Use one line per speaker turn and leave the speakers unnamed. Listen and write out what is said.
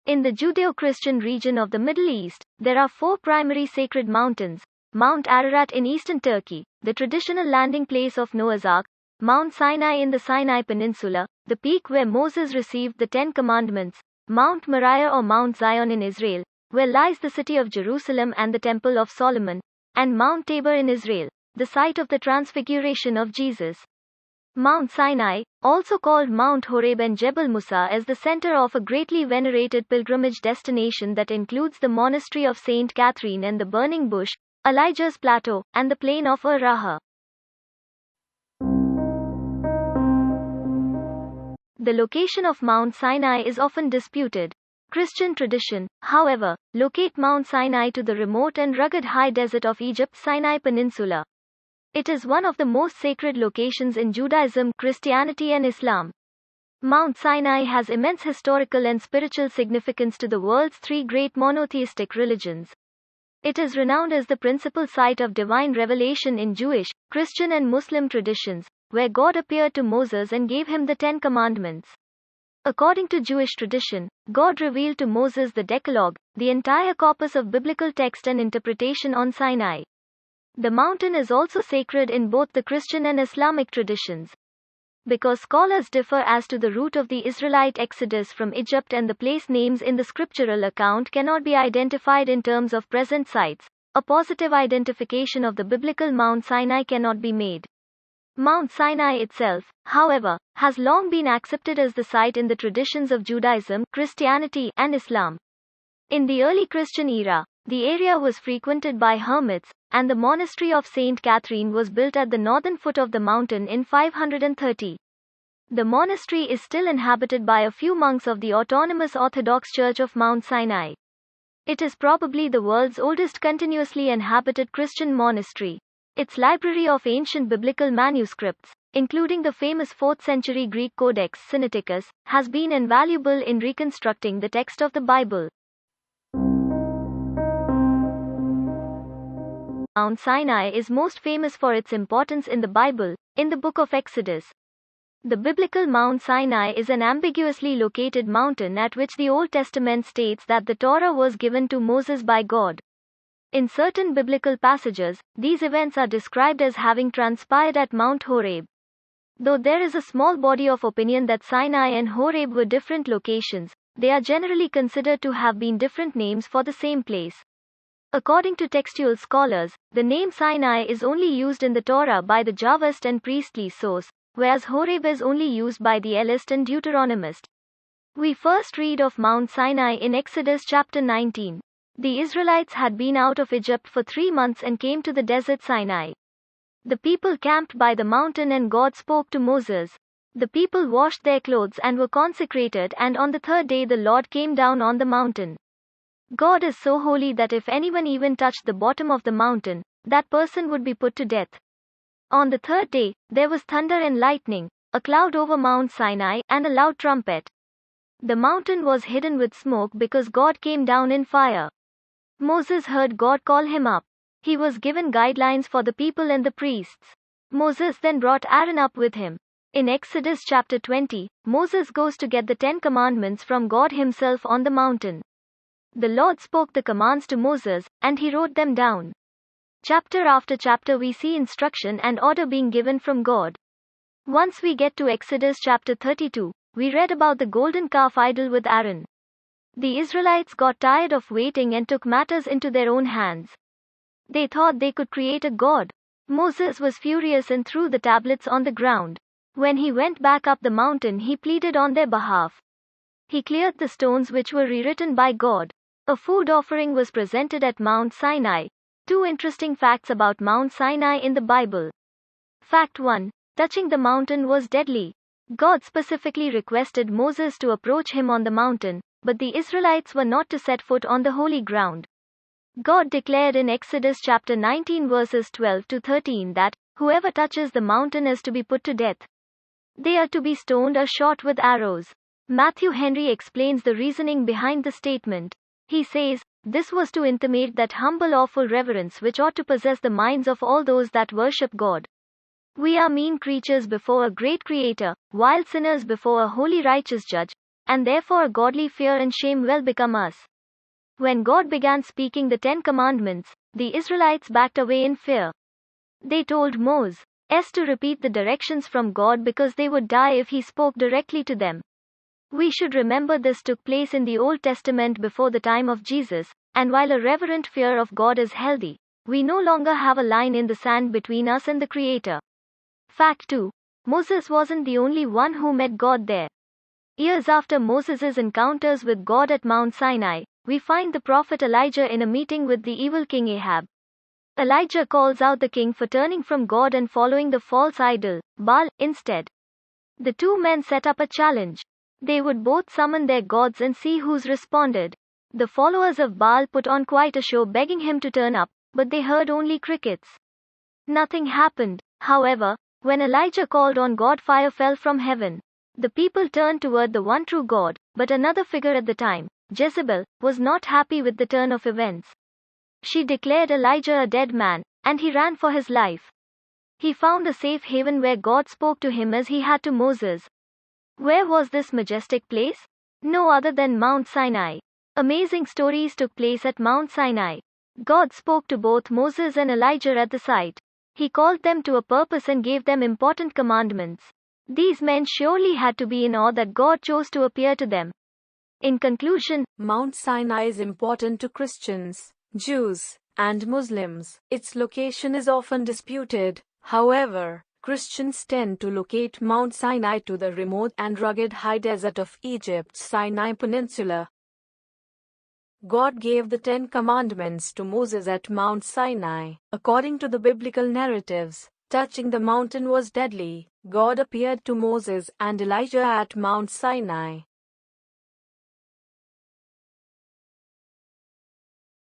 In the Judeo-Christian region of the Middle East, there are 4 primary sacred mountains: Mount Ararat in eastern Turkey, the traditional landing place of Noah's Ark; Mount Sinai in the Sinai Peninsula, the peak where Moses received the 10 Commandments; Mount Moriah or Mount Zion in Israel, where lies the city of Jerusalem and the Temple of Solomon; and Mount Tabor in Israel, the site of the Transfiguration of Jesus. Mount Sinai, also called Mount Horeb and Jabal Mūsā, is the center of a greatly venerated pilgrimage destination that includes the monastery of Saint Catherine and the burning bush, Elijah's plateau, and the plain of Har Sinai. The location of Mount Sinai is often disputed. Christian tradition, however, locate Mount Sinai to the remote and rugged high desert of Egypt's Sinai Peninsula. It is one of the most sacred locations in Judaism, Christianity and Islam. Mount Sinai has immense historical and spiritual significance to the world's 3 great monotheistic religions. It is renowned as the principal site of divine revelation in Jewish, Christian and Muslim traditions, where God appeared to Moses and gave him the 10 Commandments. According to Jewish tradition, God revealed to Moses the decalogue, the entire corpus of biblical text and interpretation on Sinai. The mountain is also sacred in both the Christian and Islamic traditions. Because scholars differ as to the route of the Israelite exodus from Egypt and the place names in the scriptural account cannot be identified in terms of present sites, a positive identification of the biblical Mount Sinai cannot be made. Mount Sinai itself, however, has long been accepted as the site in the traditions of Judaism, Christianity, and Islam. In the early Christian era, the area was frequented by hermits, and the monastery of Saint Catherine was built at the northern foot of the mountain in 530. The monastery is still inhabited by a few monks of the autonomous Orthodox Church of Mount Sinai. It is probably the world's oldest continuously inhabited Christian monastery. Its library of ancient biblical manuscripts, including the famous 4th century Greek Codex Sinaiticus, has been invaluable in reconstructing the text of the Bible. Mount Sinai is most famous for its importance in the Bible, in the book of Exodus. The biblical Mount Sinai is an ambiguously located mountain at which the Old Testament states that the Torah was given to Moses by God. In certain biblical passages, these events are described as having transpired at Mount Horeb. Though there is a small body of opinion that Sinai and Horeb were different locations, they are generally considered to have been different names for the same place. According to textual scholars, the name Sinai is only used in the Torah by the Javist and priestly source, whereas Horeb is only used by the Elist and Deuteronomist. We first read of Mount Sinai in Exodus chapter 19. The Israelites had been out of Egypt for 3 months and came to the desert Sinai. The people camped by the mountain and God spoke to Moses. The people washed their clothes and were consecrated, and on the 3rd day the Lord came down on the mountain. God is so holy that if anyone even touched the bottom of the mountain, that person would be put to death. On the 3rd day, there was thunder and lightning, a cloud over Mount Sinai, and a loud trumpet. The mountain was hidden with smoke because God came down in fire. Moses heard God call him up. He was given guidelines for the people and the priests. Moses then brought Aaron up with him. In Exodus chapter 20, Moses goes to get the 10 Commandments from God himself on the mountain. The Lord spoke the commands to Moses, and he wrote them down. Chapter after chapter we see instruction and order being given from God. Once we get to Exodus chapter 32, we read about the golden calf idol with Aaron. The Israelites got tired of waiting and took matters into their own hands. They thought they could create a god. Moses was furious and threw the tablets on the ground. When he went back up the mountain, he pleaded on their behalf. He cleared the stones which were rewritten by God. A food offering was presented at Mount Sinai. 2 interesting facts about Mount Sinai in the Bible. Fact 1. Touching the mountain was deadly. God specifically requested Moses to approach him on the mountain, but the Israelites were not to set foot on the holy ground. God declared in Exodus chapter 19 verses 12 to 13 that, whoever touches the mountain is to be put to death. They are to be stoned or shot with arrows. Matthew Henry explains the reasoning behind the statement. He says, this was to intimate that humble awful reverence which ought to possess the minds of all those that worship God. We are mean creatures before a great Creator, wild sinners before a holy righteous Judge, and therefore a godly fear and shame will become us. When God began speaking the 10 Commandments, the Israelites backed away in fear. They told Moses to repeat the directions from God because they would die if he spoke directly to them. We should remember this took place in the Old Testament before the time of Jesus, and while a reverent fear of God is healthy, we no longer have a line in the sand between us and the Creator. Fact 2. Moses wasn't the only one who met God there. Years after Moses' encounters with God at Mount Sinai, we find the prophet Elijah in a meeting with the evil king Ahab. Elijah calls out the king for turning from God and following the false idol, Baal, instead. The two men set up a challenge. They would both summon their gods and see who's responded. The followers of Baal put on quite a show begging him to turn up, but they heard only crickets. Nothing happened. However, when Elijah called on God, fire fell from heaven. The people turned toward the one true God, but another figure at the time, Jezebel, was not happy with the turn of events. She declared Elijah a dead man, and he ran for his life. He found a safe haven where God spoke to him as he had to Moses. Where was this majestic place? No other than Mount Sinai. Amazing stories took place at Mount Sinai. God spoke to both Moses and Elijah at the site. He called them to a purpose and gave them important commandments. These men surely had to be in awe that God chose to appear to them. In conclusion,
Mount Sinai is important to Christians, Jews, and Muslims. Its location is often disputed. However, Christians tend to locate Mount Sinai to the remote and rugged high desert of Egypt's Sinai Peninsula. God gave the 10 Commandments to Moses at Mount Sinai. According to the biblical narratives, touching the mountain was deadly. God appeared to Moses and Elijah at Mount Sinai.